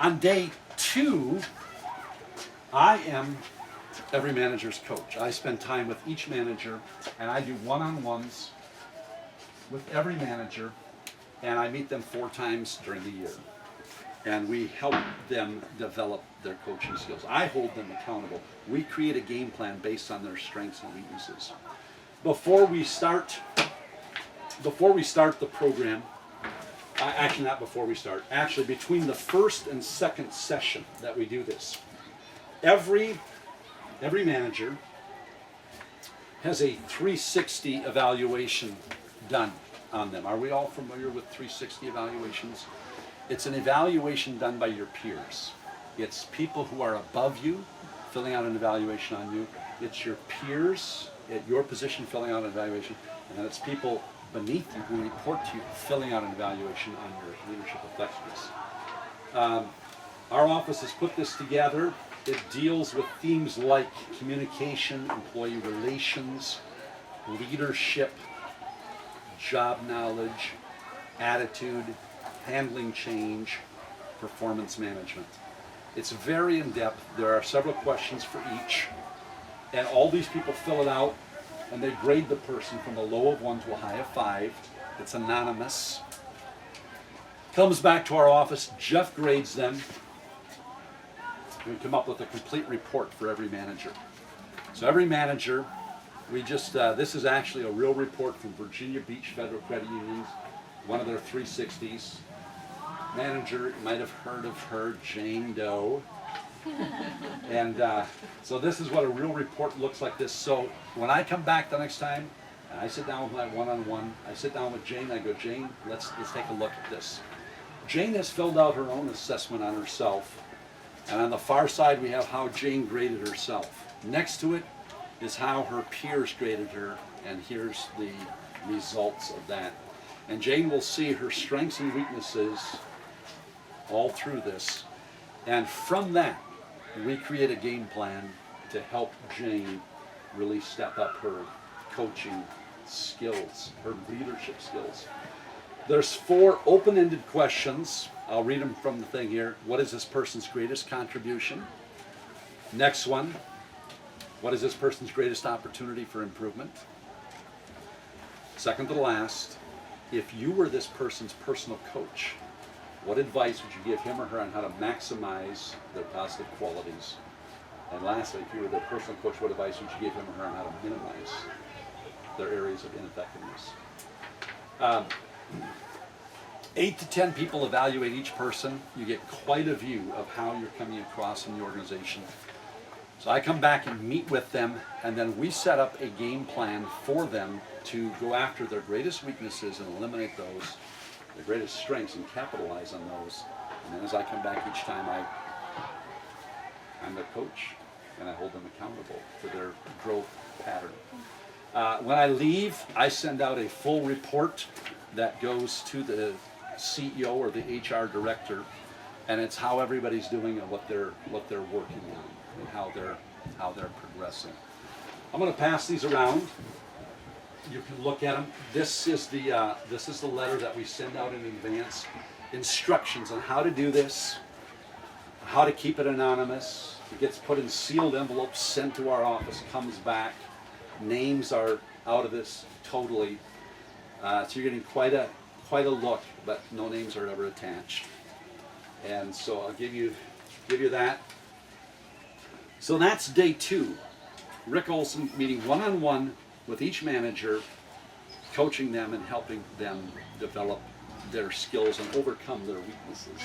On day 2, I am every manager's coach. I spend time with each manager, and I do one-on-ones with every manager, and I meet them 4 times during the year. And we help them develop their coaching skills. I hold them accountable. We create a game plan based on their strengths and weaknesses. Before we start the program, actually not before we start, actually between the first and second session that we do this, every manager has a 360 evaluation done on them. Are we all familiar with 360 evaluations? It's an evaluation done by your peers. It's people who are above you filling out an evaluation on you. It's your peers at your position filling out an evaluation, and then it's people beneath you who report to you filling out an evaluation on your leadership effectiveness. Our office has put this together. It deals with themes like communication, employee relations, leadership, job knowledge, attitude, handling change, performance management. It's very in-depth. There are several questions for each, and all these people fill it out, and they grade the person from a low of 1 to a high of 5. It's anonymous. Comes back to our office. Jeff grades them. We come up with a complete report for every manager. So every manager, this is actually a real report from Virginia Beach Federal Credit Union, one of their 360s. Manager, you might have heard of her, Jane Doe. And so this is what a real report looks like this. So when I come back the next time, and I sit down with my one-on-one, I sit down with Jane, I go, Jane, let's take a look at this. Jane has filled out her own assessment on herself. And on the far side, we have how Jane graded herself. Next to it is how her peers graded her, and here's the results of that. And Jane will see her strengths and weaknesses all through this. And from that, we create a game plan to help Jane really step up her coaching skills, her leadership skills. There's 4 open-ended questions. I'll read them from the thing here. What is this person's greatest contribution? Next one, what is this person's greatest opportunity for improvement? Second to last, if you were this person's personal coach, what advice would you give him or her on how to maximize their positive qualities? And lastly, if you were their personal coach, what advice would you give him or her on how to minimize their areas of ineffectiveness? 8 to 10 people evaluate each person. You get quite a view of how you're coming across in the organization. So I come back and meet with them, and then we set up a game plan for them to go after their greatest weaknesses and eliminate those, their greatest strengths, and capitalize on those. And then as I come back each time, I'm their coach, and I hold them accountable for their growth pattern. When I leave, I send out a full report that goes to the CEO or the HR director, and it's how everybody's doing and what they're working on and how they're progressing. I'm going to pass these around. You can look at them. This is the letter that we send out in advance. Instructions on how to do this, how to keep it anonymous. It gets put in sealed envelopes, sent to our office, comes back. Names are out of this totally. So you're getting quite a look, but no names are ever attached. And so I'll give you that. So that's day 2. Rick Olson meeting one-on-one with each manager, coaching them and helping them develop their skills and overcome their weaknesses.